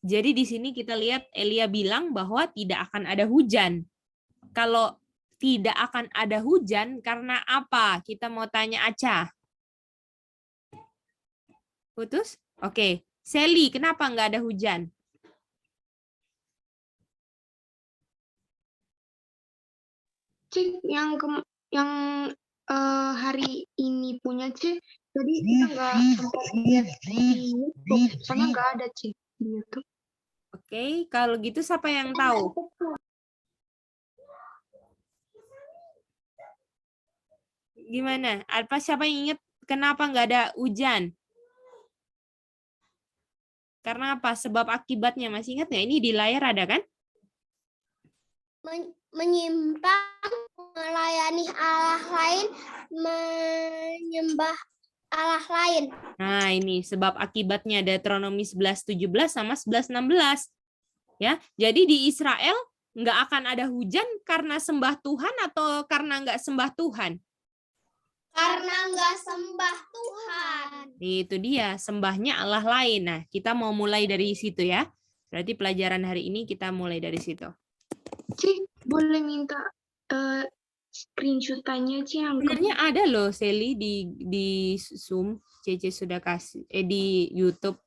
Jadi di sini kita lihat Elia bilang bahwa tidak akan ada hujan. Kalau tidak akan ada hujan karena apa? Kita mau tanya Aca. Putus? Oke. Sally, kenapa nggak ada hujan? Cik, yang hari ini punya Cik, jadi kita nggak sempat lihat di YouTube, soalnya nggak ada Cik di YouTube. Oke, kalau gitu siapa yang tahu? Gimana? Apa siapa yang ingat kenapa nggak ada hujan? Karena apa? Sebab akibatnya masih ingat nggak? Ini di layar ada kan? Menyimpang, melayani Allah lain, menyembah Allah lain. Nah, ini sebab akibatnya Deuteronomi 11:17 sama 11:16. Ya, jadi di Israel nggak akan ada hujan karena sembah Tuhan atau karena nggak sembah Tuhan? Karena nggak sembah Tuhan. Itu dia, sembahnya Allah lain. Nah, kita mau mulai dari situ ya. Berarti pelajaran hari ini kita mulai dari situ. Cik, boleh minta screenshot-nya Cik yang Sebenarnya ada loh, Sally, di Zoom. Cece sudah kasih, di YouTube.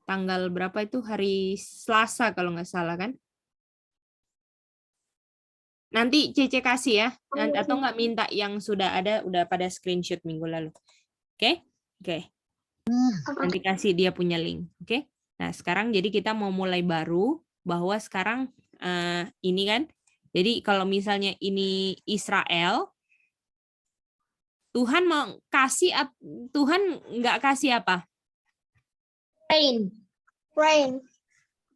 Tanggal berapa itu? Hari Selasa kalau nggak salah kan? Nanti Cece kasih ya. Nanti, atau nggak minta yang sudah ada, udah pada screenshot minggu lalu. Oke? Oke. Nanti kasih dia punya link. Oke? Nah, sekarang jadi kita mau mulai baru, bahwa sekarang ini kan, jadi kalau misalnya ini Israel, Tuhan mau kasih, Tuhan nggak kasih apa? Rain. Rain.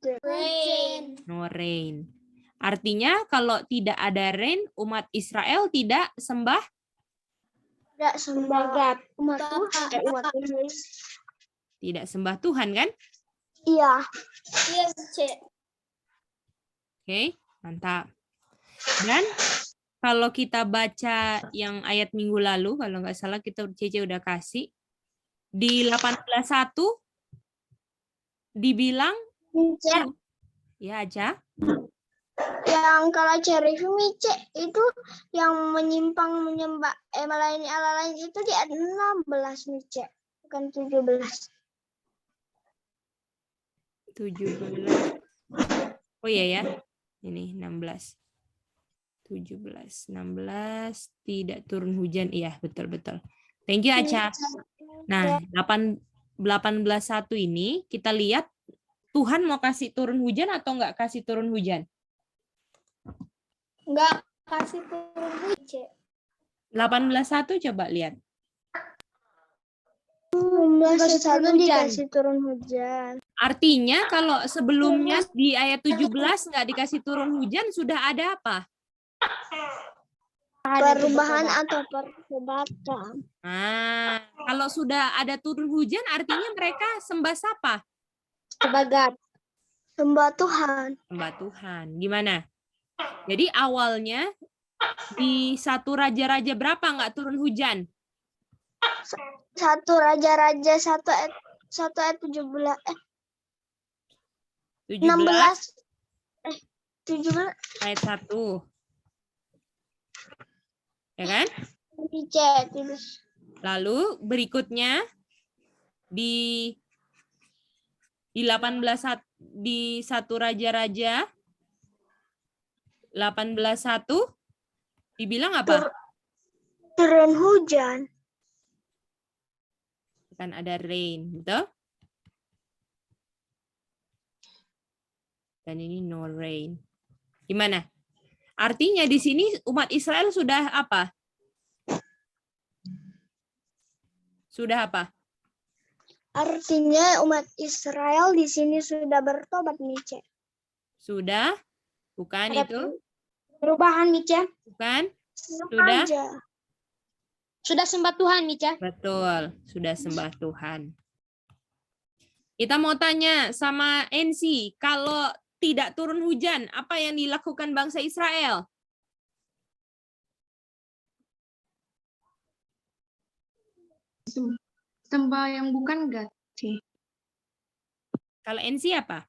Rain. No rain. Artinya kalau tidak ada rain, umat Israel tidak sembah? Tidak sembah umat Tuhan. Tidak sembah Tuhan kan? Iya. Iya, Cik. Oke, mantap. Dan kalau kita baca yang ayat minggu lalu, kalau nggak salah kita Cece udah kasih, di 18:1 dibilang, Cik, ya aja, yang kalau review Cik itu yang menyimpang menyembah melayani Allah lain itu di ayat 16 Cik, bukan 17. 17. Oh iya ya, ini 16. 17, 16, tidak turun hujan. Iya, betul-betul. Thank you, Aca. Nah, 18:1 ini kita lihat Tuhan mau kasih turun hujan atau nggak kasih turun hujan? Enggak kasih turun hujan. 18:1 coba lihat. 18:1 dikasih turun hujan. Artinya kalau sebelumnya di ayat 17 nggak dikasih turun hujan, sudah ada apa? Perubahan atau pertobatan. Nah, kalau sudah ada turun hujan, artinya mereka sembah siapa? Sebagat. Sembah Tuhan. Sembah Tuhan. Gimana? Jadi awalnya di 1 Raja-Raja berapa nggak turun hujan? 1 Raja-Raja 1 ayat 17. 16. 17. Ayat 1. Ya kan? Lalu berikutnya di 18 di 1 Raja-Raja 18:1 dibilang apa? Turun hujan. Kan ada rain, betul? Dan ini no rain. Gimana? Artinya di sini umat Israel sudah apa? Sudah apa? Artinya umat Israel di sini sudah bertobat nih, Cek. Sudah? Bukan Ada itu? perubahan nih, Cek. Bukan? Sudah? Sudah sembah Tuhan nih, Cek. Betul, sudah sembah Tuhan. Kita mau tanya sama NC, kalau tidak turun hujan, apa yang dilakukan bangsa Israel? sembah yang bukan God sih. Kalau NC apa?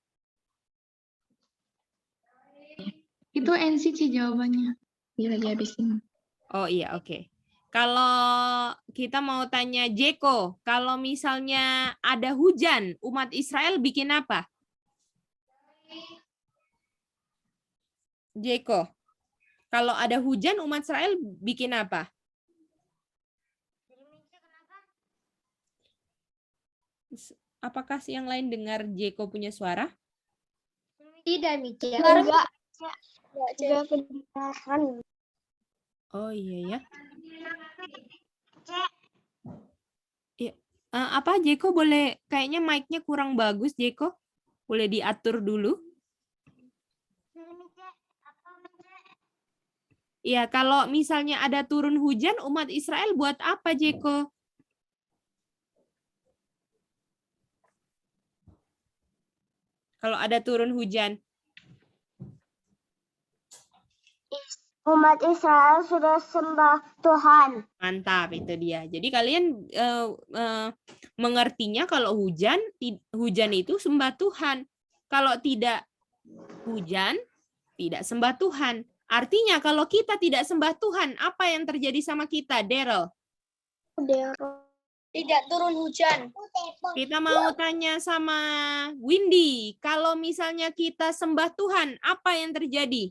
Itu NC sih jawabannya. Bisa dihabisin. Oh iya, oke. Kalau kita mau tanya Jeko, kalau misalnya ada hujan, umat Israel bikin apa? Jeko, kalau ada hujan, umat Israel bikin apa? Apakah yang lain dengar Jeko punya suara? Tidak, Mice. Enggak. Enggak kedengaran. Oh iya ya. Ya. Apa Jeko boleh, kayaknya mic-nya kurang bagus Jeko. Boleh diatur dulu. Ya, kalau misalnya ada turun hujan, umat Israel buat apa Jeko? Kalau ada turun hujan. Umat Israel sudah sembah Tuhan. Mantap, itu dia. Jadi kalian mengertinya kalau hujan itu sembah Tuhan. Kalau tidak hujan, tidak sembah Tuhan. Artinya kalau kita tidak sembah Tuhan, apa yang terjadi sama kita, Daryl? Tidak turun hujan. Kita mau tanya sama Windy, kalau misalnya kita sembah Tuhan, apa yang terjadi?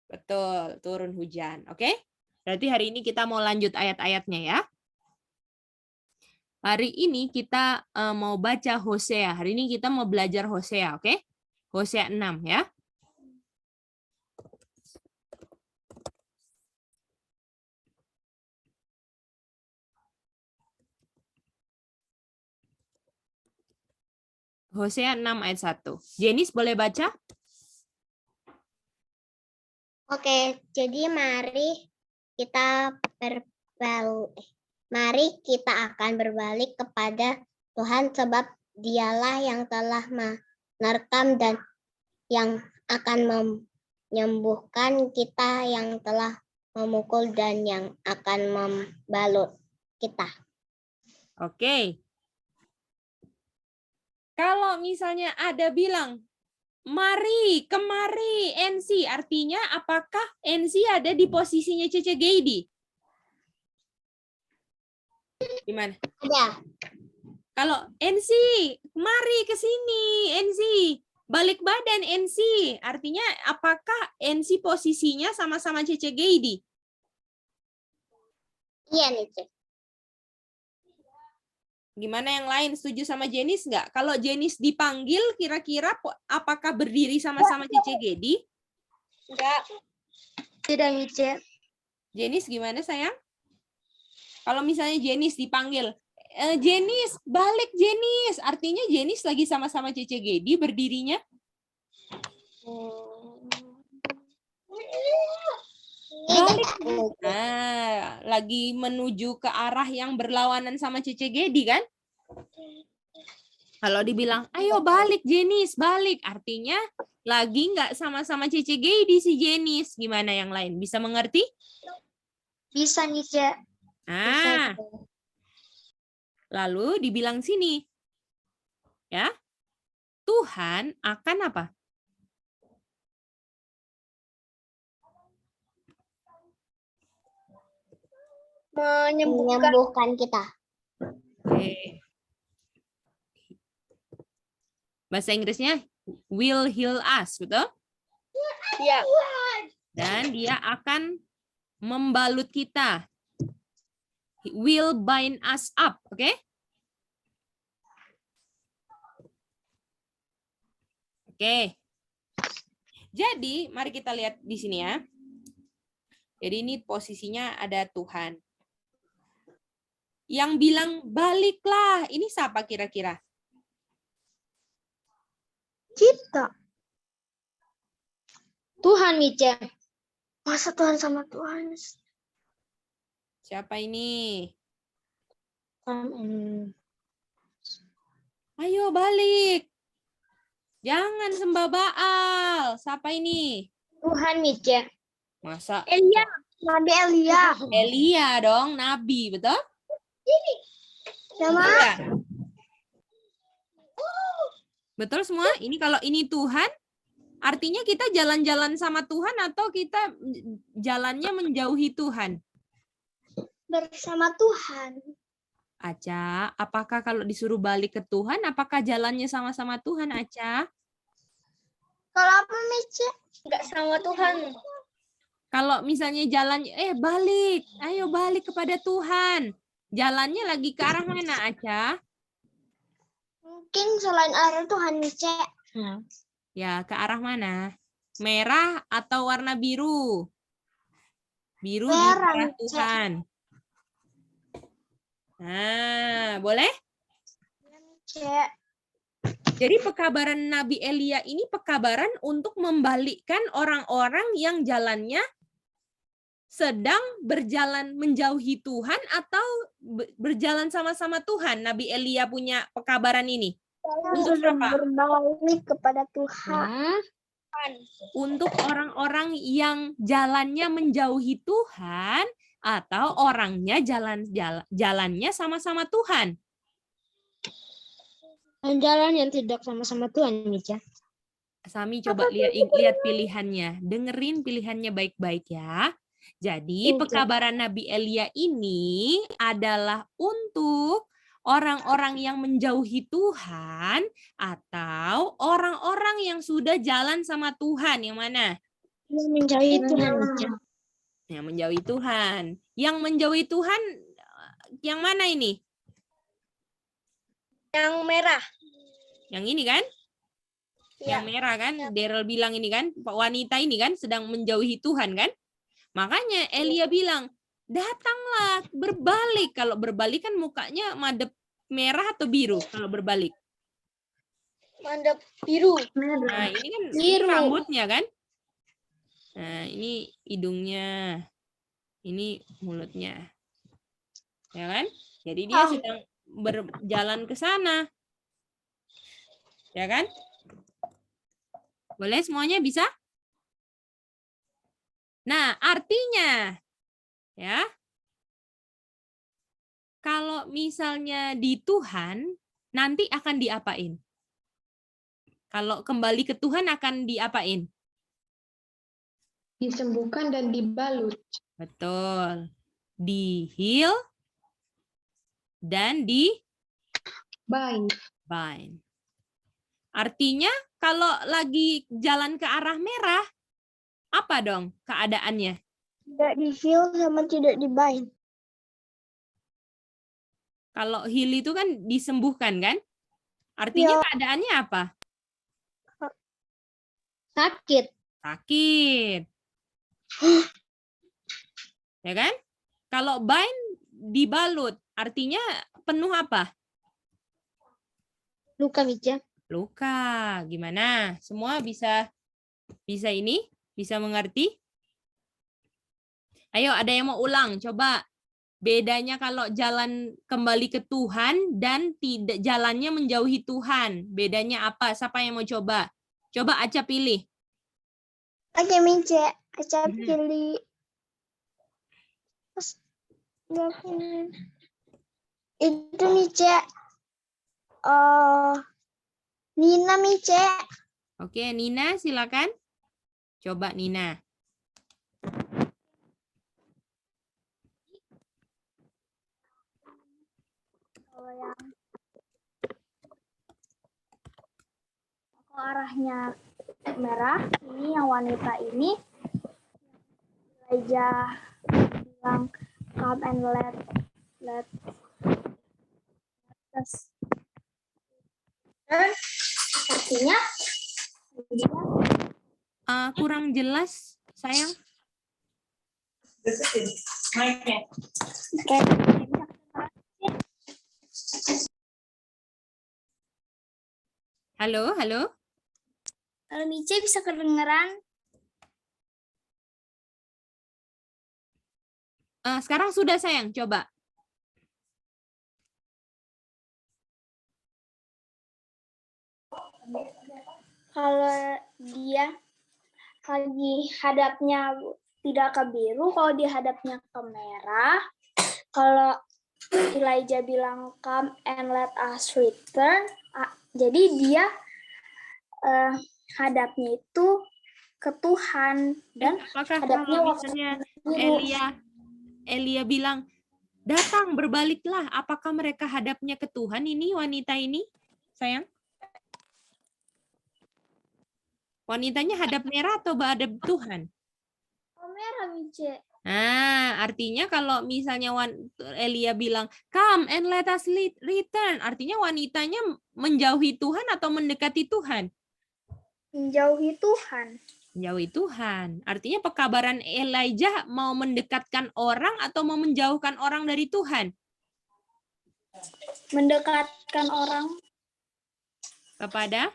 Betul, turun hujan. Oke? Berarti hari ini kita mau lanjut ayat-ayatnya ya. Hari ini kita mau baca Hosea. Hari ini kita mau belajar Hosea, oke? Hosea 6 ya. Hosea 6 ayat 1. Jenis boleh baca? Oke, jadi mari kita akan berbalik kepada Tuhan sebab Dialah yang telah menerkam dan yang akan menyembuhkan kita, yang telah memukul dan yang akan membalut kita. Oke. Kalau misalnya ada bilang, mari, kemari, NC. Artinya apakah NC ada di posisinya Cece Geidi? Gimana? Ada. Kalau NC, mari ke sini, NC. Balik badan NC. Artinya apakah NC posisinya sama-sama Cece Geidi? Iya nih, Cek. Gimana yang lain? Setuju sama Jenis nggak? Kalau Jenis dipanggil, kira-kira apakah berdiri sama-sama Cece Geidi? Enggak. Tidak, Mice. Jenis gimana sayang? Kalau misalnya Jenis dipanggil, Jenis, balik Jenis. Artinya Jenis lagi sama-sama Cece Geidi berdirinya? Balik. Nah, lagi menuju ke arah yang berlawanan sama Cece Geidi kan? Kalau dibilang, ayo balik Jenis, balik. Artinya lagi nggak sama-sama Cece Geidi si Jenis. Gimana yang lain? Bisa mengerti? Bisa, Mice. Nah, lalu dibilang sini, ya, Tuhan akan apa? Menyembuhkan kita. Oke. Bahasa Inggrisnya will heal us, betul? Iya. Dan dia akan membalut kita. He will bind us up, oke? Oke. Jadi, mari kita lihat di sini ya. Jadi ini posisinya ada Tuhan. Yang bilang baliklah, ini siapa kira-kira? Kita. Tuhan, Mice. Masa Tuhan sama Tuhan? Siapa ini? Ayo balik. Jangan sembah Baal. Siapa ini? Tuhan, Mice. Masa? Elia. Nabi Elia. Elia dong, nabi, betul? Sama. Iya. Betul semua? Ini kalau ini Tuhan, artinya kita jalan-jalan sama Tuhan atau kita jalannya menjauhi Tuhan? Bersama Tuhan. Aca, apakah kalau disuruh balik ke Tuhan, apakah jalannya sama-sama Tuhan, Aca? Kalau apa Mice? Enggak sama Tuhan. Kalau misalnya jalan, balik, ayo balik kepada Tuhan. Jalannya lagi ke arah mana, Aca? Mungkin selain arah Tuhan Mice. Ya, ke arah mana? Merah atau warna biru? Biru di Merah, arah Mice. Tuhan. Nah, boleh? Mice. Jadi pekabaran Nabi Elia ini pekabaran untuk membalikkan orang-orang yang jalannya sedang berjalan menjauhi Tuhan atau berjalan sama-sama Tuhan. Nabi Elia punya pekabaran ini. Untuk siapa? Berbalik kepada Tuhan. Untuk orang-orang yang jalannya menjauhi Tuhan atau orangnya jalannya sama-sama Tuhan. Jalan yang tidak sama-sama Tuhan, Mica. Sami coba lihat pilihannya. Dengerin pilihannya baik-baik ya. Jadi pekabaran Nabi Elia ini adalah untuk orang-orang yang menjauhi Tuhan atau orang-orang yang sudah jalan sama Tuhan. Yang mana? Yang menjauhi Tuhan, Mica. Yang menjauhi Tuhan. Yang menjauhi Tuhan yang mana ini? Yang merah. Yang ini kan? Yang merah kan? Daryl bilang ini kan, wanita ini kan sedang menjauhi Tuhan kan? Makanya Elia bilang, datanglah berbalik. Kalau berbalik kan mukanya madep merah atau biru kalau berbalik? Mandap biru. Nah ini kan Biru. rambutnya kan? Nah ini hidungnya. Ini mulutnya. Ya kan? Jadi dia sedang berjalan ke sana. Ya kan? Boleh semuanya bisa? Nah, artinya ya. Kalau misalnya di Tuhan nanti akan diapain? Kalau kembali ke Tuhan akan diapain? Disembuhkan dan dibalut. Betul. Di-heal dan Bind. bind. Artinya kalau lagi jalan ke arah merah, apa dong keadaannya? Tidak di-heal sama tidak di-bind. Kalau heal itu kan disembuhkan kan? Artinya keadaannya apa? Sakit. Sakit. Ya kan? Kalau bind dibalut, artinya penuh apa? Luka, Mica. Luka. Gimana? Semua bisa ini? Bisa mengerti? Ayo, ada yang mau ulang? Coba. Bedanya kalau jalan kembali ke Tuhan dan tidak jalannya menjauhi Tuhan. Bedanya apa? Siapa yang mau coba? Coba Aca pilih. Oke, Mica. Aca pilih. Itu Mica. Nina, Mica. Oke, Nina silakan. Coba Nina. Kalau arahnya merah, ini yang wanita ini Elijah bilang come and let us. Dan artinya dia Kurang jelas, sayang. Halo, halo. Kalau Mica bisa kedengeran? Sekarang sudah sayang, coba. Kalau dia lagi hadapnya tidak ke biru, kalau dia hadapnya ke merah, kalau Elijah bilang come and let us return, jadi dia hadapnya itu ke Tuhan dan Apakah hadapnya kalau warna misalnya biru. Elia bilang, datang berbaliklah, apakah mereka hadapnya ke Tuhan ini wanita ini, sayang? Wanitanya hadap merah atau hadap Tuhan? Merah, Mice. Nah, artinya kalau misalnya Elia bilang, come and let us return, artinya wanitanya menjauhi Tuhan atau mendekati Tuhan? Menjauhi Tuhan. Menjauhi Tuhan. Artinya pekabaran Elijah mau mendekatkan orang atau mau menjauhkan orang dari Tuhan? Mendekatkan orang Kepada?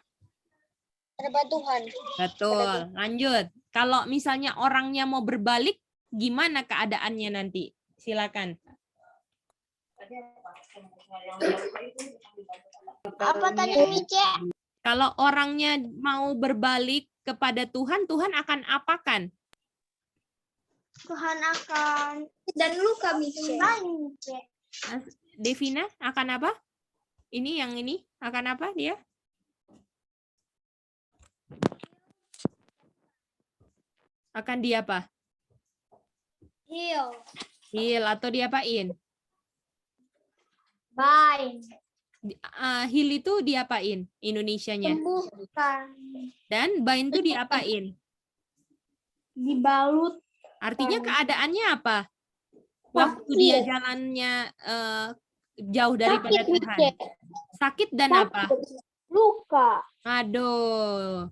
kepada Tuhan. Betul. Lanjut. Kalau misalnya orangnya mau berbalik, gimana keadaannya nanti? Silakan. Apa tadi, Mice? Kalau orangnya mau berbalik kepada Tuhan, Tuhan akan apakan? Tuhan akan dan luka, Mice. Devina akan apa? Ini yang ini akan apa dia? Akan dia apa? Heal. Heal atau diapain? Bind. Heal itu diapain Indonesianya? Sembuhkan. Dan bind itu diapain? Dibalut. Artinya keadaannya apa? Waktu dia jalannya jauh daripada Sakit, Tuhan. Mice. Sakit dan apa? Luka. Aduh.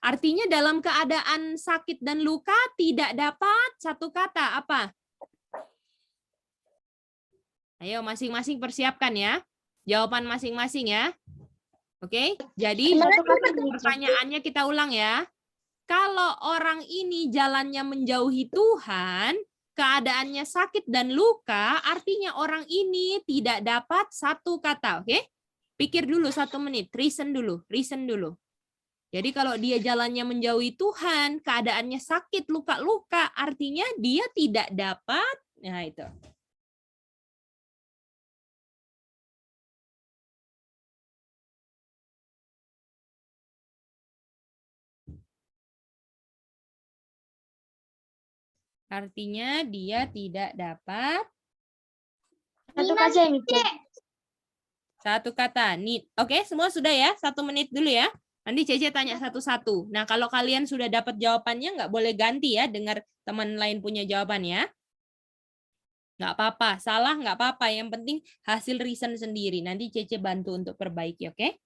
Artinya dalam keadaan sakit dan luka tidak dapat satu kata apa? Ayo masing-masing persiapkan ya. Jawaban masing-masing ya. Oke, jadi pertanyaannya kita ulang ya. Kalau orang ini jalannya menjauhi Tuhan, keadaannya sakit dan luka, artinya orang ini tidak dapat satu kata. Oke, pikir dulu 1 menit, reason dulu. Jadi kalau dia jalannya menjauhi Tuhan, keadaannya sakit, luka-luka, artinya dia tidak dapat. Nah itu. Artinya dia tidak dapat Satu kata, Mice. satu kata. Oke, semua sudah ya? 1 menit dulu ya. Nanti Cece tanya satu-satu. Nah, kalau kalian sudah dapat jawabannya, nggak boleh ganti ya, dengar teman lain punya jawaban ya. Nggak apa-apa, salah nggak apa-apa. Yang penting hasil reason sendiri. Nanti Cece bantu untuk perbaiki, oke?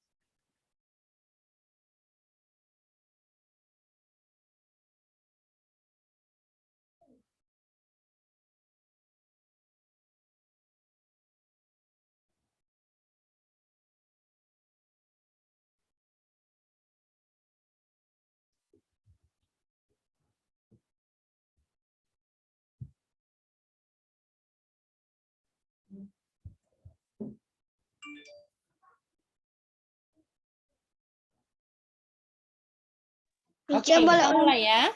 Oke, kita mulai ya.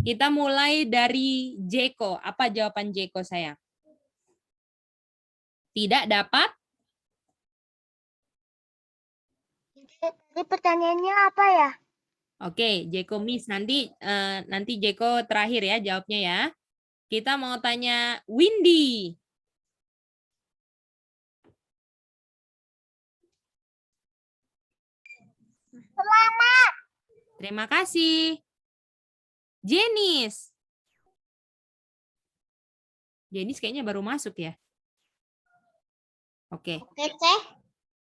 Kita mulai dari Jeko. Apa jawaban Jeko, sayang? Tidak dapat? Jadi pertanyaannya apa ya? Oke, Jeko Miss. Nanti Jeko terakhir ya jawabnya ya. Kita mau tanya Windy. Selamat. Terima kasih. Jenis. Jenis kayaknya baru masuk ya. Oke. Cece?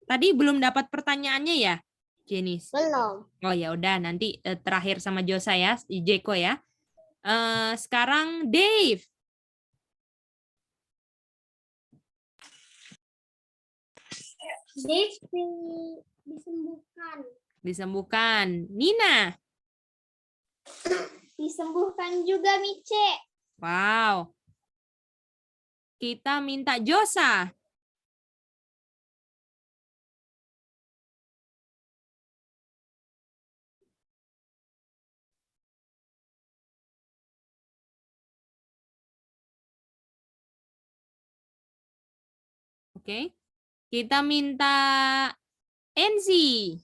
Tadi belum dapat pertanyaannya ya, Jenis? Belum. Oh ya udah, nanti terakhir sama Josa ya, Jeko ya. Sekarang Dave. Dave disembuhkan. Disembuhkan. Nina. Disembuhkan juga, Mice. Wow. Kita minta Josa. Oke. Kita minta Enzi.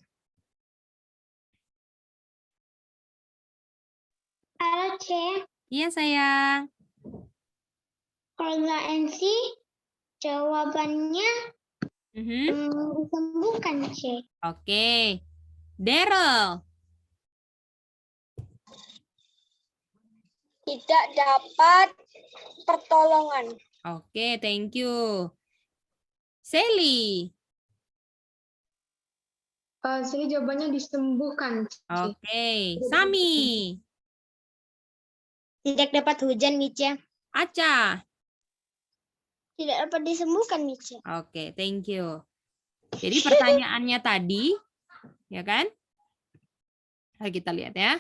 Halo, C. Iya, sayang. Kalau nggak NC, jawabannya disembuhkan, C. Oke. Daryl. Tidak dapat pertolongan. Oke, thank you. Sally. Jadi jawabannya disembuhkan. C. Oke. Sami. Tidak dapat hujan, Mice. Aca. Tidak dapat disembuhkan, Mice. Oke, thank you. Jadi pertanyaannya tadi, ya kan? Nah, kita lihat ya.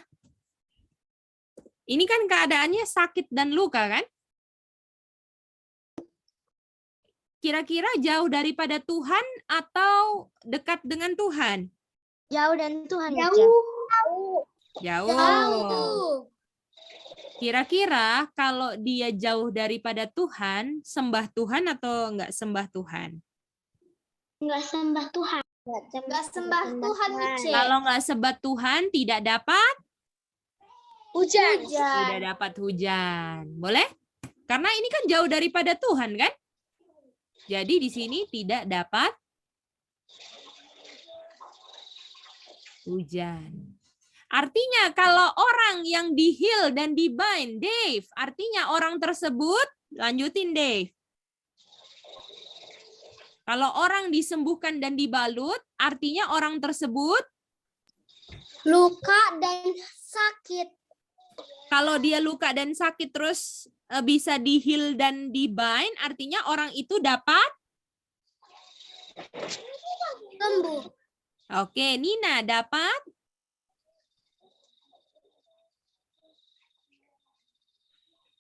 Ini kan keadaannya sakit dan luka, kan? Kira-kira jauh daripada Tuhan atau dekat dengan Tuhan? Jauh dan Tuhan, Mice. Jauh. Kira-kira kalau dia jauh daripada Tuhan, sembah Tuhan atau enggak sembah Tuhan? Enggak sembah Tuhan. Enggak sembah Tuhan, Mice. Kalau enggak sembah Tuhan, tidak dapat? Hujan. Tidak dapat hujan. Boleh? Karena ini kan jauh daripada Tuhan, kan? Jadi di sini tidak dapat hujan. Artinya kalau orang yang di-heal dan di-bind, Dave, artinya orang tersebut, lanjutin Dave. Kalau orang disembuhkan dan dibalut, artinya orang tersebut Luka dan sakit. kalau dia luka dan sakit terus bisa di-heal dan di-bind, artinya orang itu dapat Sembuh. Oke, Nina dapat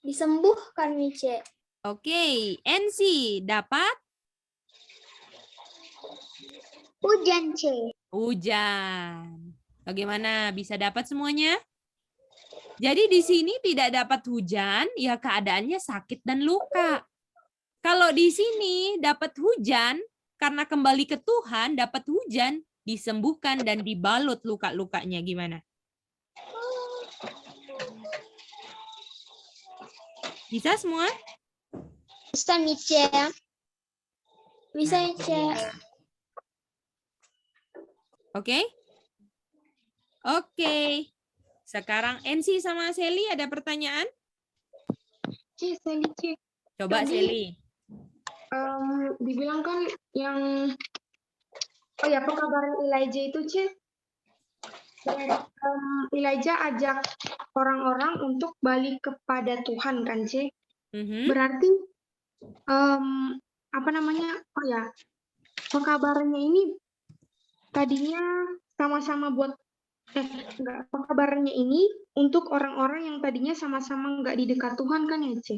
Disembuhkan, Mice. Oke, NC dapat Hujan, C. hujan. Bagaimana bisa dapat semuanya? Jadi di sini tidak dapat hujan, ya keadaannya sakit dan luka. Kalau di sini dapat hujan, karena kembali ke Tuhan, dapat hujan, disembuhkan dan dibalut luka-lukanya. Gimana? Bisa semua? Bisa, Mice. Bisa, Mice. Oke? Oke. Sekarang NC sama Sally ada pertanyaan? C, Sally, C. Coba Tadi, Sally. Dibilang kan yang pekabaran Elijah itu, C. Elijah ajak orang-orang untuk balik kepada Tuhan, kan, C. Berarti pekabarannya ini tadinya sama-sama buat pekabarannya ini untuk orang-orang yang tadinya sama-sama nggak di dekat Tuhan, kan ya, C?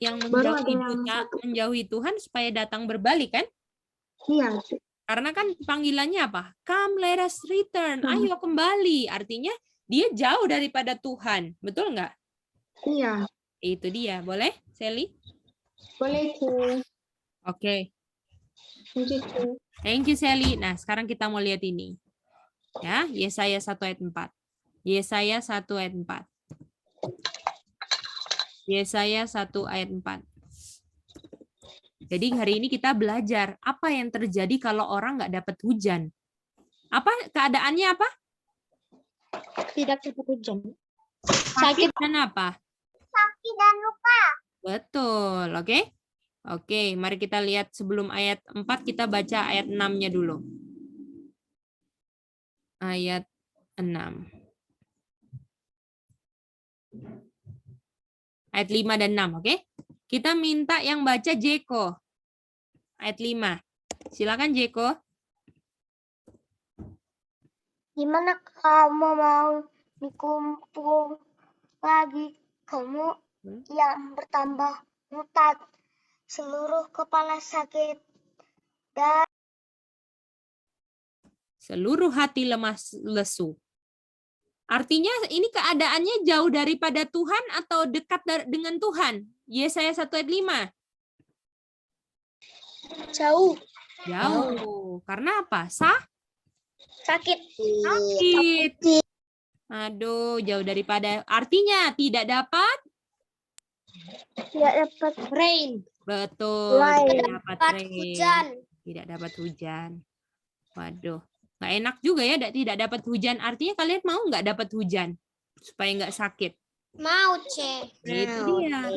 Yang Baru ada yang menjauhi Tuhan supaya datang berbalik, kan? Iya, C. Karena kan panggilannya apa? Come, let us return. Ayo kembali. Artinya dia jauh daripada Tuhan. Betul nggak? Iya. Itu dia. Boleh, Sally? Boleh, C. Oke. Thank you, C. Thank you, Sally. Nah, sekarang kita mau lihat ini. Ya, Yesaya 1 ayat 4. Yesaya 1 ayat 4. Yesaya 1 ayat 4. Jadi hari ini kita belajar apa yang terjadi kalau orang nggak dapat hujan. Apa keadaannya apa? Tidak dapat hujan. Sakit dan apa? Sakit dan luka. Betul, oke? Oke, mari kita lihat sebelum ayat 4 kita baca ayat 6-nya dulu. Ayat 6. Ayat 5 dan 6, oke? Kita minta yang baca Jeko. Ayat 5. Silakan Jeko. Gimana kamu mau dikumpul lagi kamu yang bertambah mutat, seluruh kepala sakit dan Seluruh hati lemah lesu. Artinya ini keadaannya jauh daripada Tuhan atau dekat dengan Tuhan? Yesaya 1 ayat 5. jauh. Jauh. Karena apa? Sakit. Sakit. Aduh, jauh daripada. Artinya tidak dapat? Tidak dapat rain. Betul, Rain. tidak dapat rain. Hujan. Tidak dapat hujan. Waduh, nggak enak juga ya tidak dapat hujan. Artinya kalian mau nggak dapat hujan? Supaya nggak sakit. Mau, C. Itu dia.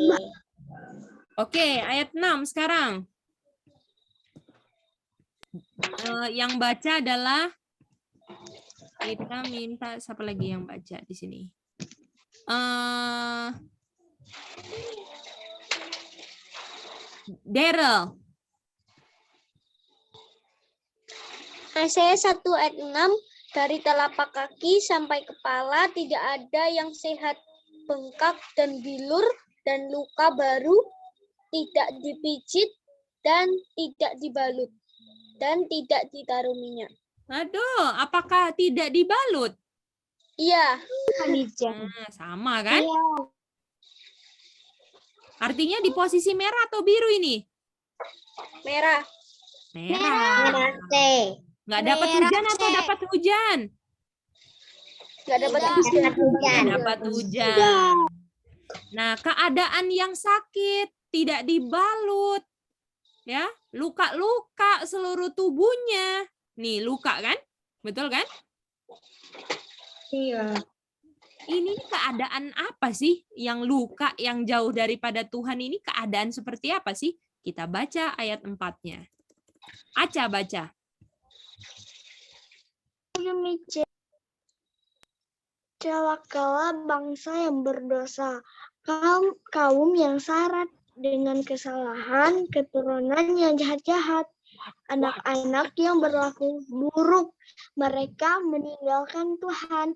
Oke, ayat 6 sekarang. Yang baca adalah kita minta siapa lagi yang baca di sini? Daryl. Yesaya 1 ayat 6, dari telapak kaki sampai kepala tidak ada yang sehat, bengkak dan bilur dan luka baru, tidak dipijit dan tidak dibalut dan tidak ditaruh minyak. Aduh, apakah tidak dibalut? Iya. Nah, sama kan? Iya. Artinya di posisi merah atau biru ini? Merah. Merah. Nggak dapat Merah, hujan atau C. dapat hujan? Nggak dapat hujan. Nggak dapat hujan. Nah, keadaan yang sakit, tidak dibalut. Ya, luka-luka seluruh tubuhnya. Nih, luka kan? Betul kan? Iya. Ini keadaan apa sih yang luka, yang jauh daripada Tuhan ini keadaan seperti apa sih? Kita baca ayat 4-nya. Aca baca. Celakalah bangsa yang berdosa, kaum yang syarat dengan kesalahan, keturunan yang jahat-jahat, anak-anak yang berlaku buruk, mereka meninggalkan Tuhan,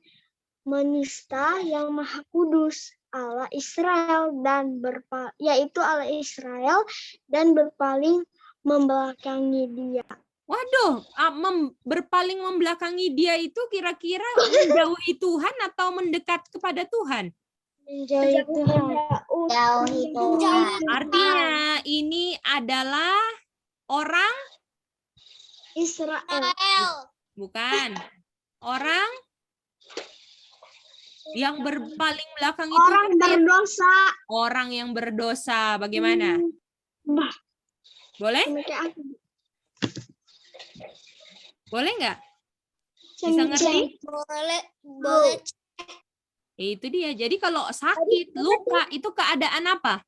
menista yang Maha Kudus, Allah Israel yaitu Allah Israel dan berpaling membelakangi Dia. Waduh, berpaling membelakangi dia itu kira-kira menjauhi Tuhan atau mendekat kepada Tuhan? Menjauhi Tuhan. Artinya ini adalah orang Israel. bukan orang yang berpaling belakang itu Orang berdosa. orang yang berdosa. Bagaimana? Boleh? Boleh nggak? Bisa ngerti? Boleh. Itu dia. Jadi kalau sakit, luka, itu keadaan apa?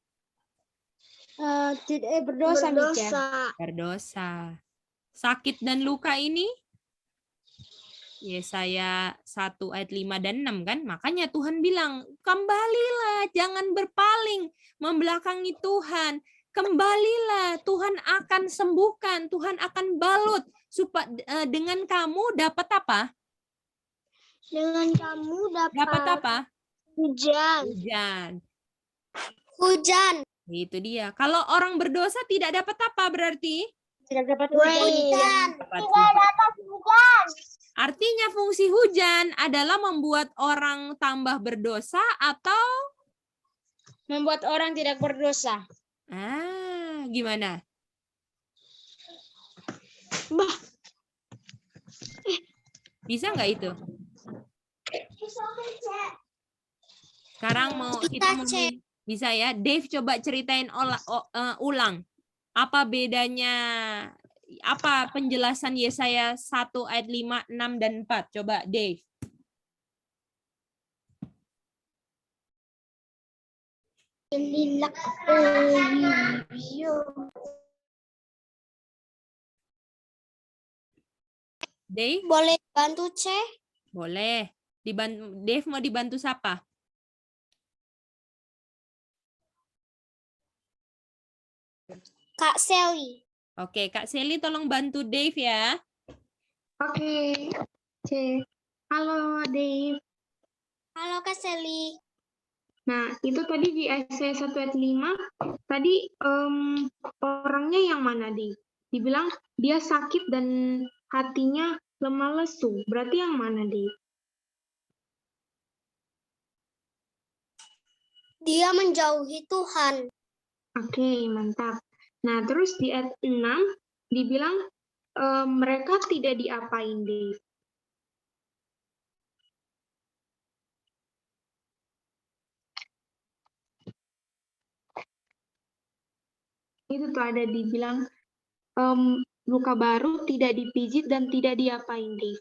Berdosa. Berdosa. Sakit dan luka ini Yesaya 1 ayat 5 dan 6 kan? Makanya Tuhan bilang, kembalilah, jangan berpaling membelakangi Tuhan. Kembalilah, Tuhan akan sembuhkan, Tuhan akan balut supaya dengan kamu dapat apa? Dengan kamu Dapat apa? Hujan. Itu dia. Kalau orang berdosa tidak dapat apa berarti? Tidak dapat hujan. Dapat hujan. Artinya fungsi hujan adalah membuat orang tambah berdosa atau Membuat orang tidak berdosa. Gimana? Bisa nggak itu? Sekarang bisa ya. Dave coba ceritain ulang. Apa bedanya? Apa penjelasan Yesaya 1 ayat 5, 6 dan 4? Coba Dave. Dave? Boleh bantu C? Boleh. Dave mau dibantu siapa? Kak Sally. Oke, Kak Sally tolong bantu Dave ya. Oke. C. Halo, Dave. Halo Kak Sally. Nah, itu tadi di Yesaya 1 ayat 5, tadi orangnya yang mana, Dave? Dibilang dia sakit dan hatinya lemah lesu. Berarti yang mana, Dave? Dia menjauhi Tuhan. Oke, mantap. Nah, terus di ayat 6 dibilang mereka tidak diapain, Dave? itu tuh ada dibilang luka baru tidak dipijit dan tidak diapain deh.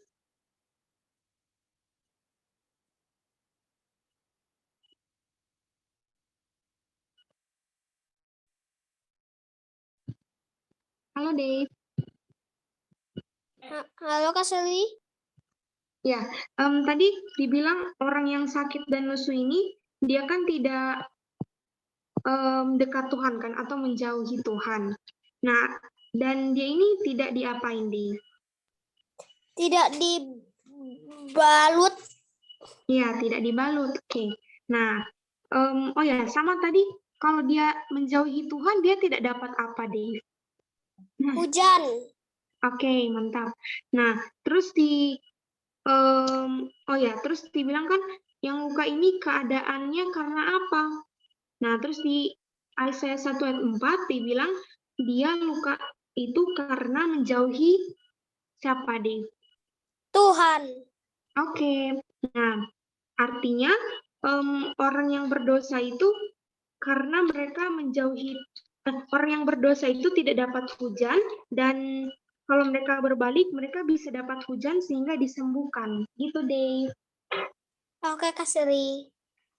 Halo Dave. Halo Kak Seli. Ya, tadi dibilang orang yang sakit dan lesu ini dia kan tidak dekat Tuhan kan atau menjauhi Tuhan. Nah, dan dia ini tidak diapain deh. Tidak dibalut. Iya, tidak dibalut. Oke. Nah, oh ya, sama tadi kalau dia menjauhi Tuhan dia tidak dapat apa deh. Nah, Hujan. oke, mantap. Nah, terus terus dibilang kan yang luka ini keadaannya karena apa? Nah, terus di Yesaya 1 ayat 4 dibilang dia luka itu karena menjauhi siapa deh? Tuhan. Oke. Nah, artinya orang yang berdosa itu karena mereka menjauhi orang yang berdosa itu tidak dapat hujan dan kalau mereka berbalik mereka bisa dapat hujan sehingga disembuhkan. Gitu deh. Oke Kak Seli.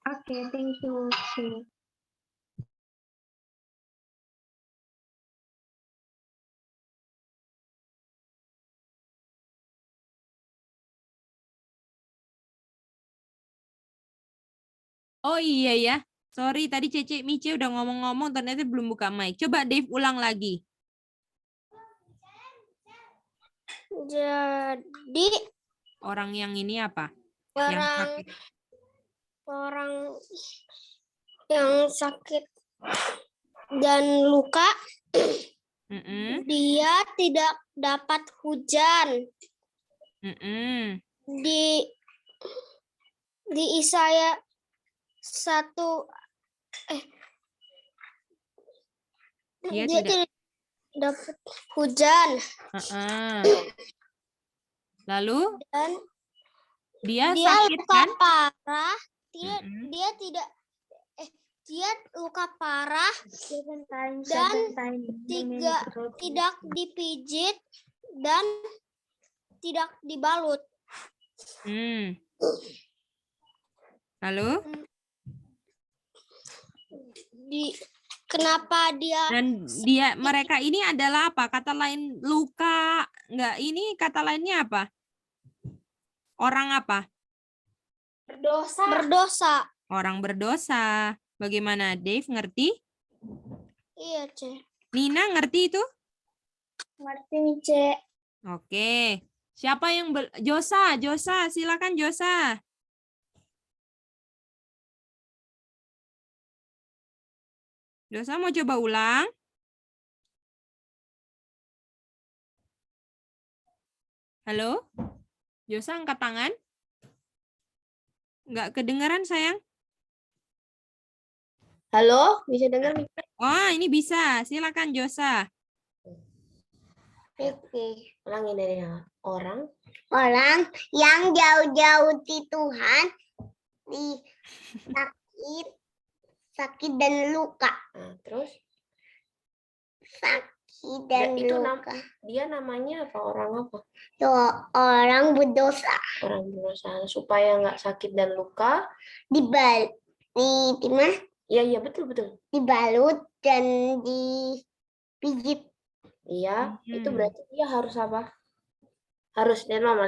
Oke, thank you. Oke. Oh iya ya. Sorry, tadi Cece Mice udah ngomong-ngomong ternyata belum buka mic. Coba Dave ulang lagi. Jadi Orang yang ini apa? Yang orang sakit. orang yang sakit dan luka Mm-mm. dia tidak dapat hujan. Mm-mm. Di Yesaya 1 Dia dia tidak. tidak dapat hujan Lalu dan dia dia sakit luka kan? parah. Mm-mm. Dia luka parah dan tidak dipijit dan tidak dibalut. Lalu? Kenapa dia Dan mereka ini adalah apa? Kata lain luka, enggak, ini kata lainnya apa? Orang apa? berdosa? Orang berdosa. Bagaimana Dave ngerti? Iya, Ce. Nina ngerti itu? Ngerti nih, Ce. Oke. Siapa yang Josa, silakan Josa. Josa mau coba ulang? Halo? Josa angkat tangan? Nggak kedengaran sayang? Halo, bisa dengar? Oh, ini bisa. Silakan Josa. Oke, ulangin dari orang yang jauh-jauh di Tuhan di sakit dan luka. Nah, terus Sakit dan itu luka. dia namanya apa? Orang apa? Orang berdosa. Orang berdosa. Supaya nggak sakit dan luka. Iya, betul. Dibalut dan dipijit. Iya, itu berarti dia harus apa? Harus, lihat mama.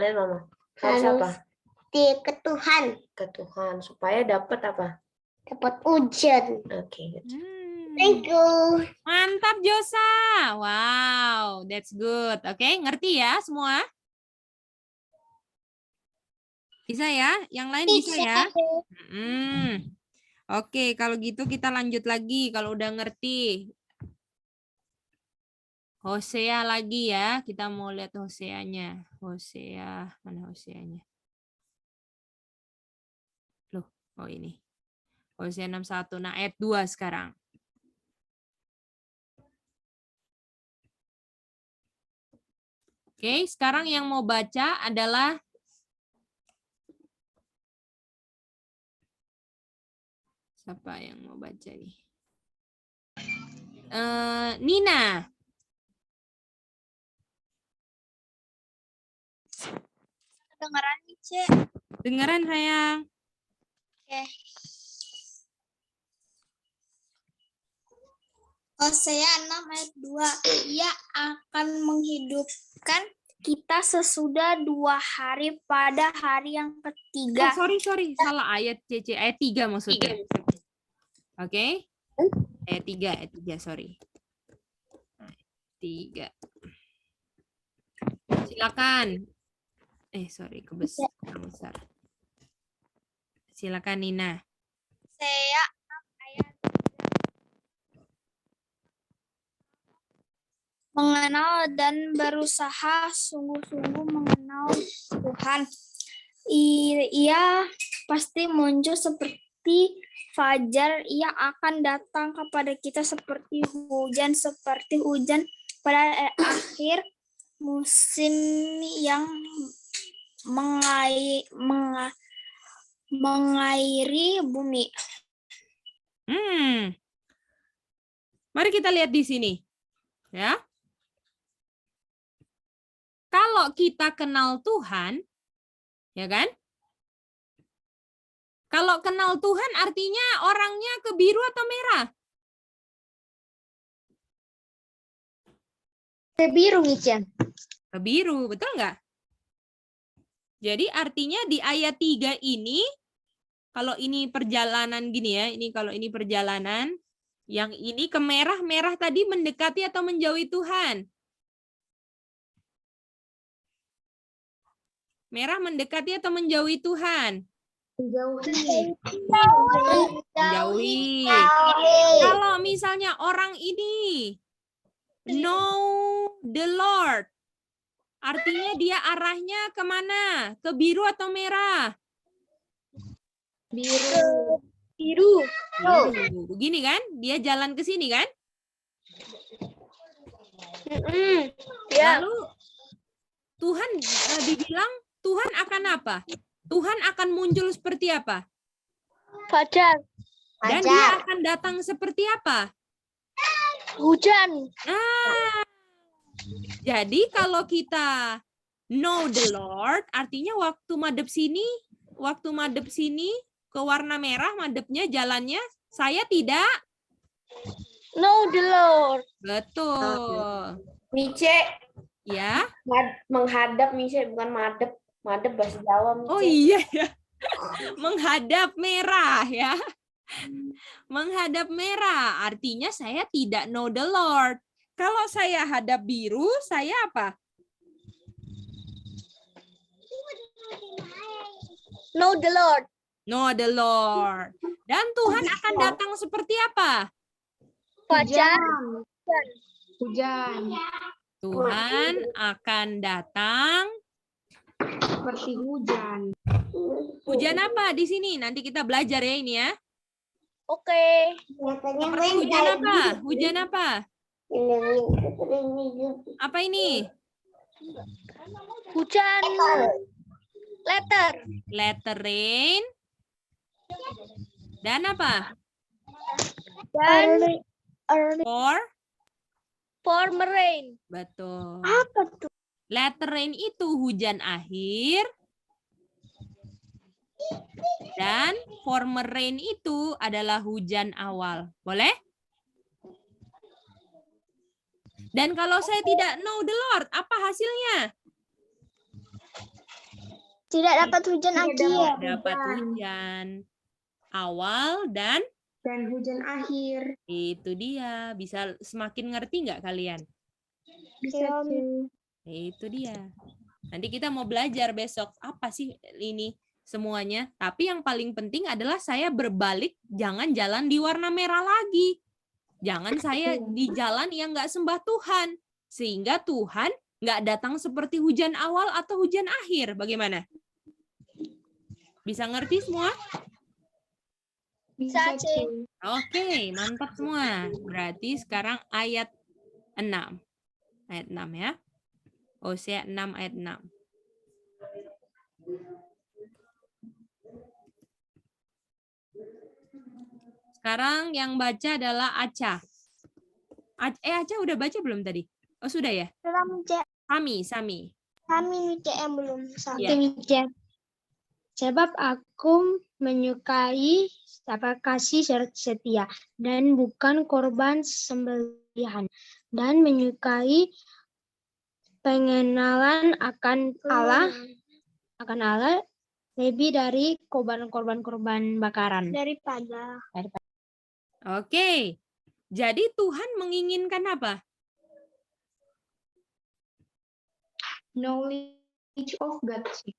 Harus apa? Ke Tuhan. Ke Tuhan. Supaya dapat apa? Dapat hujan. Oke. Thank you. Mantap Josa. Wow, that's good. Oke, ngerti ya semua? Bisa ya? Yang lain bisa ya? Oke, kalau gitu kita lanjut lagi kalau udah ngerti. Hosea lagi ya. Kita mau lihat Hoseanya. Hosea, mana Hoseanya? Loh, oh ini. Hosea 61. Nah, ayat 2 sekarang. Oke, sekarang yang mau baca adalah siapa yang mau baca nih? Nina. Kedengeran nih, Cek. Dengeran sayang. Oke. Hosea 6 ayat 2. Ia akan menghidupkan kita sesudah 2 hari pada hari yang Oh, ketiga. sorry. Salah ayat CC. Ayat 3 maksudnya. Oke. Ayat 3, sorry. 3. Silakan. Sorry, besar. Silakan Nina. Hosea 6 ayat 3. Mengenal dan berusaha sungguh-sungguh mengenal Tuhan. Ia pasti muncul seperti fajar. Ia akan datang kepada kita seperti hujan pada akhir musim yang mengairi bumi. Mari kita lihat di sini. Ya. Kalau kita kenal Tuhan, ya kan? Kalau kenal Tuhan artinya orangnya ke biru atau merah? Ke biru, Micen. Ke biru, betul nggak? Jadi artinya di ayat 3 ini, kalau ini perjalanan gini ya, kalau ini perjalanan, yang ini ke merah tadi mendekati atau menjauhi Tuhan? Merah mendekati atau menjauhi Tuhan? Menjauhi. Kalau misalnya orang ini know the Lord, artinya dia arahnya kemana? Ke biru atau merah? Biru. Begini kan? Dia jalan ke sini kan? Ya. Lalu Tuhan dibilang Tuhan akan apa? Tuhan akan muncul seperti apa? Fajar. Dan dia akan datang seperti apa? Hujan. Nah, jadi kalau kita know the Lord, artinya waktu madep sini ke warna merah, madepnya jalannya, saya tidak Know the Lord. betul. Mice, Ya. menghadap Mice, bukan madep. Madep bahasa Jawa, Mice. Oh iya ya. Menghadap merah ya. Menghadap merah artinya saya tidak know the Lord. Kalau saya hadap biru, saya apa? Know the Lord. Know the Lord. Dan Tuhan akan datang seperti apa? Fajar. Hujan. Tuhan akan datang Seperti hujan. hujan apa di sini? Nanti kita belajar ya ini ya. Oke. Seperti hujan apa? Hujan apa? Apa ini? Hujan. Letter. Letter rain. Dan apa? Dan For rain. betul. Apa tuh? Letter rain itu hujan akhir. Dan former rain itu adalah hujan awal. Boleh? Dan kalau saya tidak know the Lord, apa hasilnya? Tidak dapat hujan akhir. Dapat hujan awal dan hujan akhir. itu dia. Bisa semakin ngerti nggak kalian? Bisa Itu dia. Nanti kita mau belajar besok apa sih ini semuanya. Tapi yang paling penting adalah saya berbalik, jangan jalan di warna merah lagi. Jangan saya di jalan yang nggak sembah Tuhan. Sehingga Tuhan nggak datang seperti hujan awal atau hujan akhir. Bagaimana? Bisa ngerti semua? Bisa. Oke, mantap semua. Berarti sekarang ayat 6. Ayat 6 ya. Hosea 6 ayat 6. Sekarang yang baca adalah Aca. Aca udah baca belum tadi? Oh, sudah ya? Belum, Cek. Sami. Kami Cek yang belum Iya. Cek. Sebab aku menyukai kasih setia dan bukan korban sembelihan, dan menyukai pengenalan akan Allah lebih dari korban bakaran. Daripada. Oke. Jadi Tuhan menginginkan apa? Knowledge of God sih.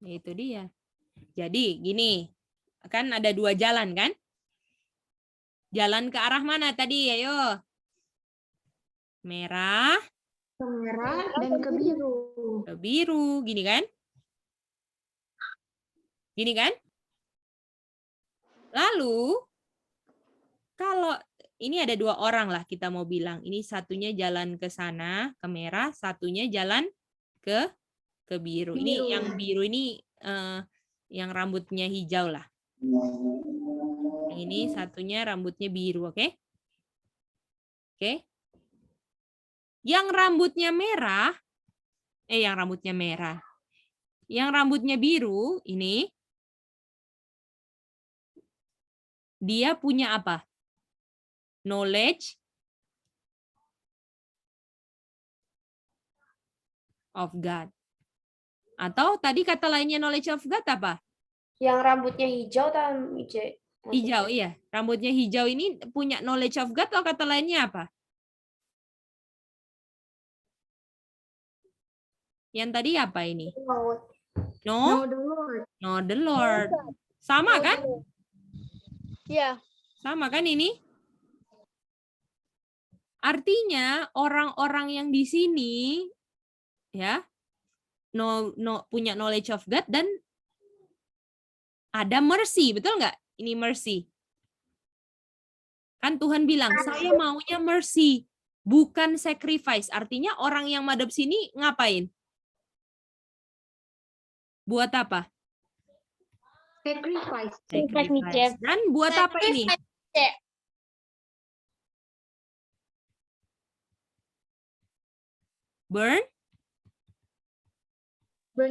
Itu dia. Jadi gini, kan ada 2 jalan kan? Jalan ke arah mana tadi? Ayo. Merah, Ke merah dan ke biru. ke biru, gini kan? Gini kan? Lalu kalau ini ada 2 orang lah kita mau bilang. Ini satunya jalan ke sana, ke merah, satunya jalan ke biru. Ini Biru. yang biru ini yang rambutnya hijau lah. Yang ini satunya rambutnya biru, oke? Oke. Yang rambutnya merah, yang rambutnya biru ini, dia punya apa? Knowledge of God. Atau tadi kata lainnya knowledge of God apa? Yang rambutnya hijau atau Hijau, iya. Rambutnya hijau ini punya knowledge of God atau kata lainnya apa? Yang tadi apa ini? Know the Lord. Know the Lord. Sama kan? Iya. Sama kan ini? Artinya orang-orang yang di sini ya punya knowledge of God dan ada mercy, betul nggak? Ini mercy. Kan Tuhan bilang, saya maunya mercy, bukan sacrifice. Artinya orang yang madep sini ngapain? Buat apa? Sacrifice. Sacrifice. Dan buat apa ini? Burn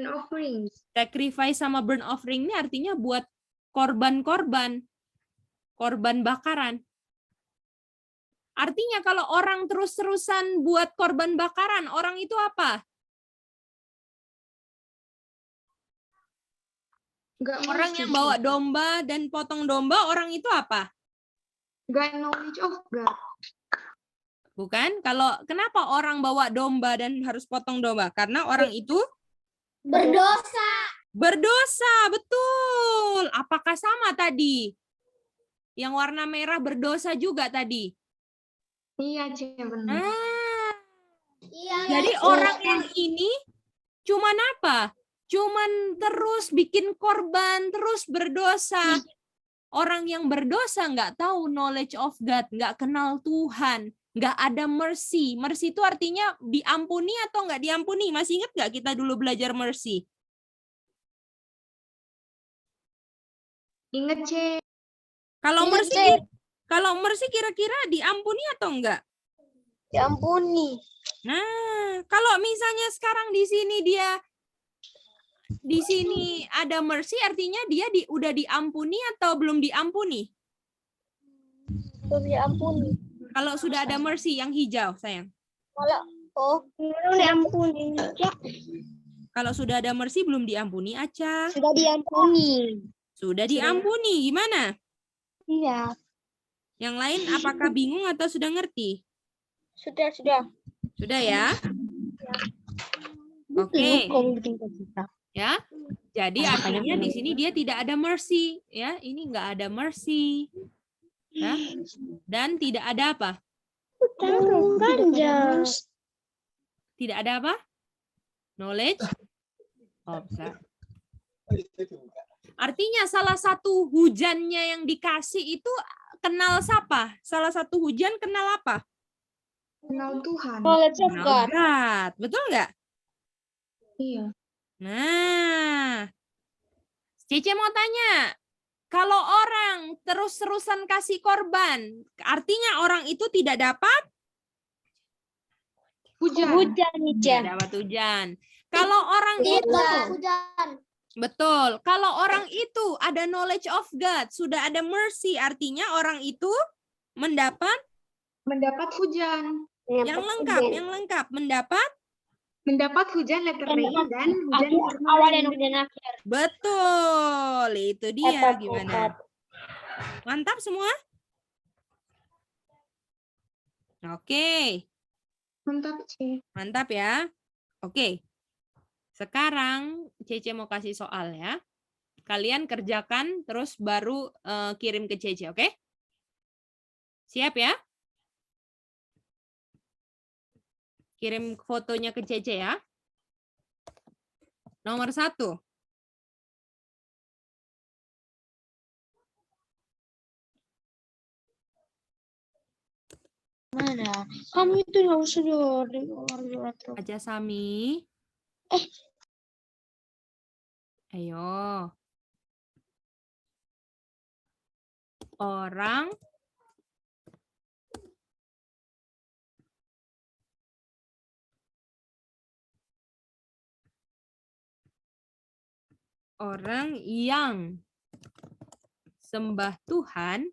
offerings. Sacrifice sama burn offering ini artinya buat korban bakaran. Artinya kalau orang terus-terusan buat korban bakaran, orang itu apa? Orang yang bawa domba dan potong domba, orang itu apa? Gak knowledge of God. Bukan? Kenapa orang bawa domba dan harus potong domba? Karena orang itu Berdosa. berdosa, betul. Apakah sama tadi? Yang warna merah berdosa juga tadi. Iya, Cik, benar. Iya. Jadi orang yang ini cuman apa? Cuman terus bikin korban, terus berdosa. Orang yang berdosa nggak tahu knowledge of God, nggak kenal Tuhan, nggak ada mercy. Mercy itu artinya diampuni atau nggak diampuni. Masih ingat nggak kita dulu belajar mercy? Ingat, Cik. Kalau mercy kira-kira diampuni atau enggak? Diampuni. Nah, kalau misalnya sekarang di sini ada mercy, artinya dia udah diampuni atau belum diampuni? Belum diampuni. Kalau sudah ada mercy yang hijau, sayang. Belum diampuni. Kalau sudah ada mercy belum diampuni, Aca. Sudah diampuni. Sudah diampuni, gimana? Iya. Yang lain apakah bingung atau sudah ngerti? Sudah. Sudah ya? Oke. Ya. Jadi artinya di sini dia tidak ada mercy, ya. Ini enggak ada mercy. Ya. Dan tidak ada apa? Tidak ada apa? Knowledge of God. Artinya salah satu hujannya yang dikasih itu kenal siapa? Salah satu hujan kenal apa? Kenal Tuhan. Kenal God. Betul nggak? Iya. Nah, Cece mau tanya, kalau orang terus-terusan kasih korban, artinya orang itu tidak dapat Hujan. Hujan, Tidak Ica. dapat hujan. Kalau orang itu, Hujan. betul. Kalau orang itu ada knowledge of God, sudah ada mercy, artinya orang itu mendapat Mendapat hujan. yang lengkap, Mendapat hujan letter rain dan hujan Awal dan permanen. hujan akhir. betul. Itu dia Tepat, gimana? tepat. Mantap semua? Oke, Mantap, C. mantap ya. Oke. Sekarang Cece mau kasih soal ya. Kalian kerjakan terus baru kirim ke Cece, oke? Siap ya? Kirim fotonya ke Cece ya. Nomor 1. Mana? Kamu itu nggak usah terus. Aja Sami. Ayo. Orang yang sembah Tuhan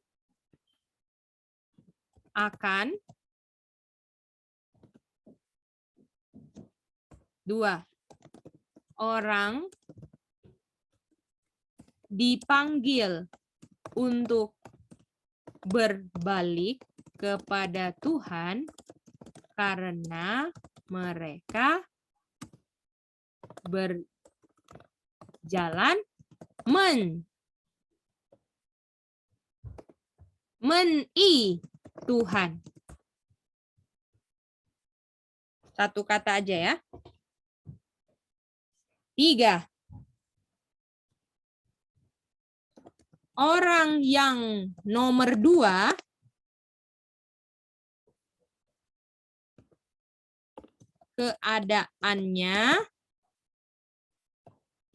akan 2. Orang dipanggil untuk berbalik kepada Tuhan karena mereka berjalan Tuhan. Satu kata aja ya. 3. Orang yang nomor 2 keadaannya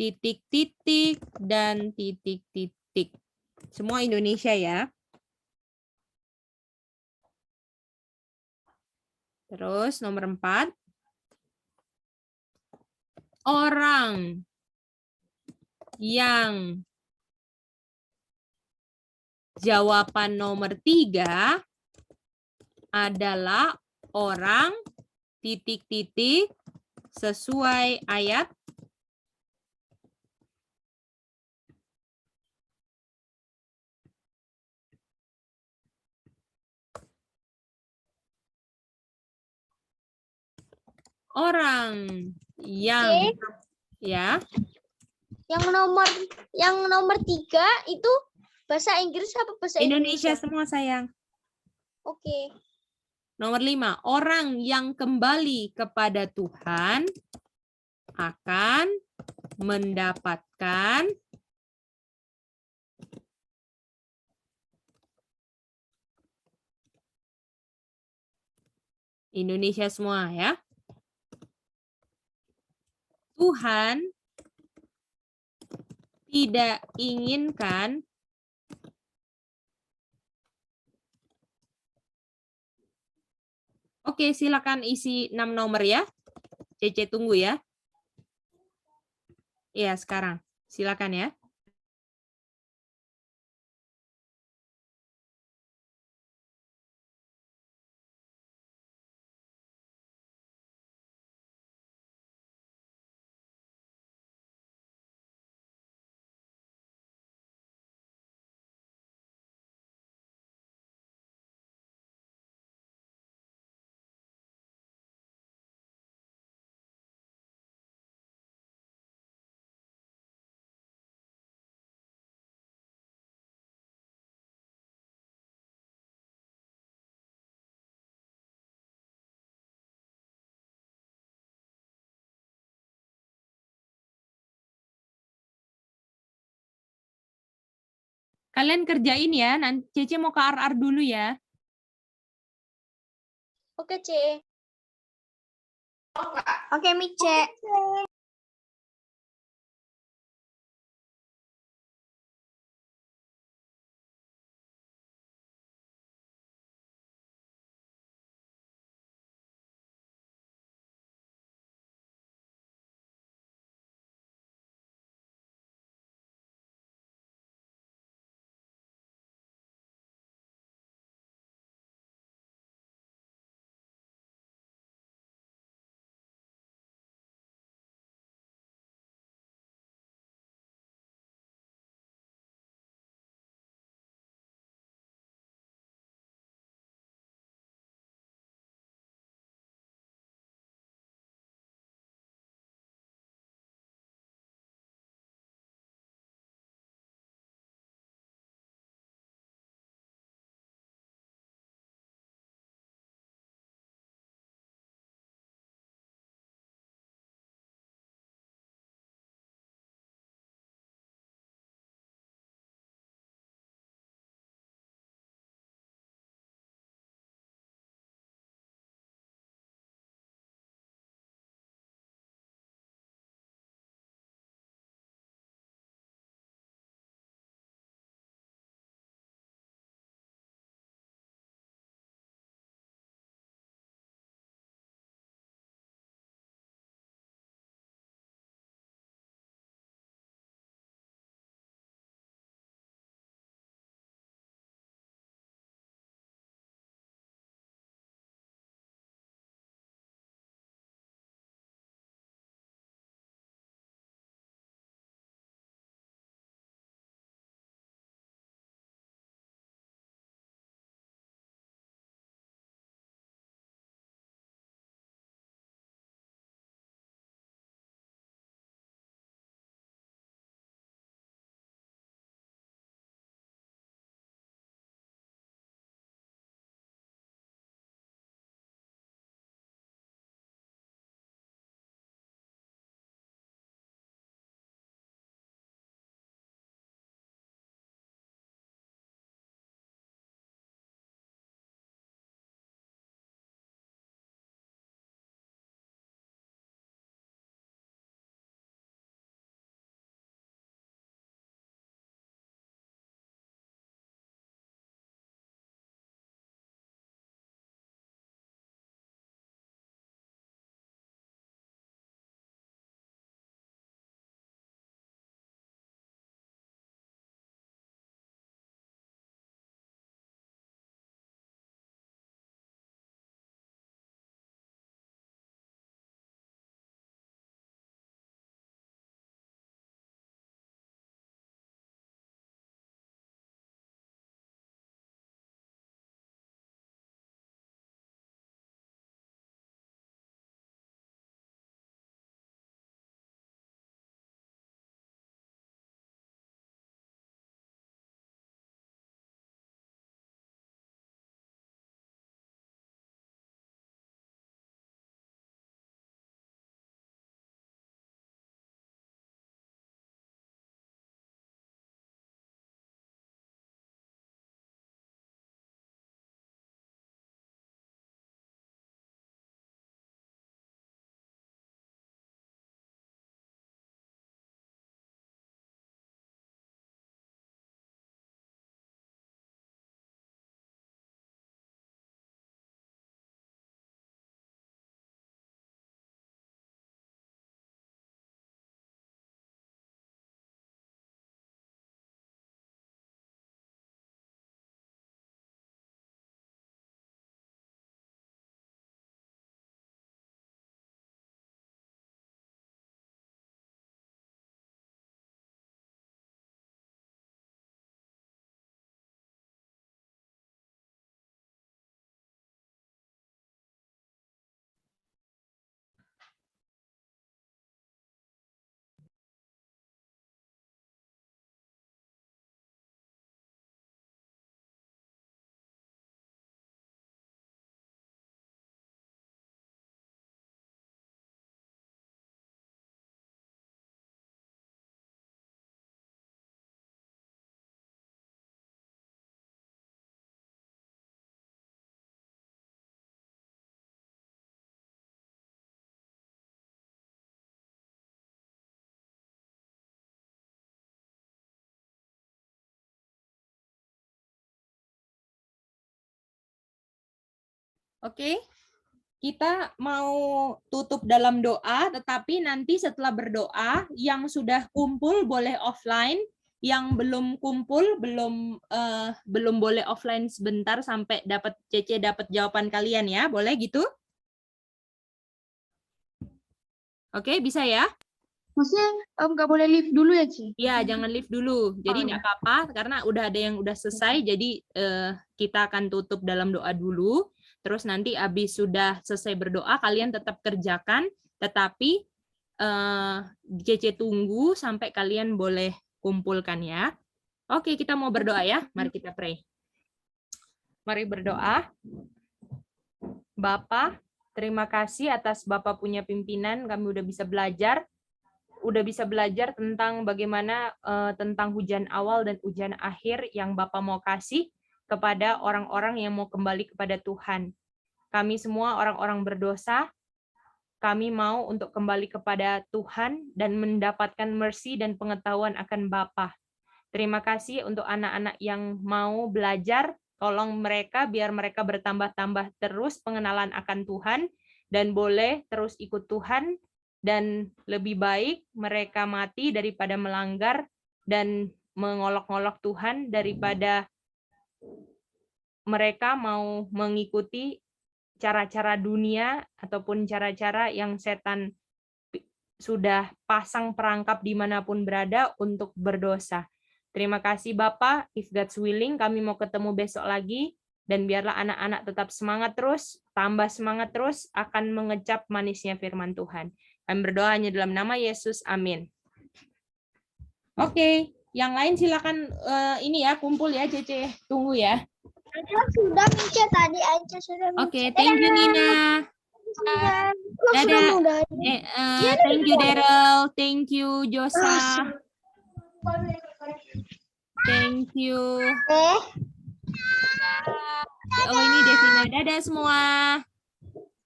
titik-titik dan titik-titik. Semua Indonesia ya. Terus nomor 4. Orang yang jawaban nomor 3 adalah orang titik-titik sesuai ayat orang yang ya Yang nomor 3 itu bahasa Inggris apa bahasa Indonesia Indonesia? semua sayang. Oke. Nomor 5, orang yang kembali kepada Tuhan akan mendapatkan Indonesia semua ya. Tuhan tidak inginkan Oke, silakan isi 6 nomor ya. Cece tunggu ya. Iya, sekarang. Silakan ya. Kalian kerjain ya. Nanti Cece mau ke RR dulu ya. Oke, C. Oke, Mice. Oke. Kita mau tutup dalam doa, tetapi nanti setelah berdoa, yang sudah kumpul boleh offline, yang belum kumpul belum boleh offline sebentar sampai Cece dapat jawaban kalian ya, boleh gitu? Oke, bisa ya? Maksudnya nggak boleh live dulu ya, Ci? Iya, jangan live dulu. Jadi nggak apa-apa, karena udah ada yang udah selesai, jadi kita akan tutup dalam doa dulu. Terus nanti habis sudah selesai berdoa, kalian tetap kerjakan, tetapi Cece tunggu sampai kalian boleh kumpulkan ya. Oke, kita mau berdoa ya. Mari kita pray. Mari berdoa. Bapak, terima kasih atas Bapak punya pimpinan, kami udah bisa belajar tentang bagaimana tentang hujan awal dan hujan akhir yang Bapak mau kasih kepada orang-orang yang mau kembali kepada Tuhan. Kami semua orang-orang berdosa, kami mau untuk kembali kepada Tuhan dan mendapatkan mercy dan pengetahuan akan Bapa. Terima kasih untuk anak-anak yang mau belajar, tolong mereka biar mereka bertambah-tambah terus pengenalan akan Tuhan dan boleh terus ikut Tuhan, dan lebih baik mereka mati daripada melanggar dan mengolok-olok Tuhan daripada mereka mau mengikuti cara-cara dunia ataupun cara-cara yang setan sudah pasang perangkap dimanapun berada untuk berdosa. Terima kasih Bapak, if God's willing kami mau ketemu besok lagi, dan biarlah anak-anak tetap semangat terus, tambah semangat terus akan mengecap manisnya firman Tuhan. Kami berdoa hanya dalam nama Yesus, amin. Oke, yang lain silakan ini ya, kumpul ya Cece, tunggu ya. Sudah Mica tadi, Aica sudah Mica. Oke, thank you Nina. Dadah. Thank you Daryl, thank you Josa, thank you. Oh ini Devina, dadah semua.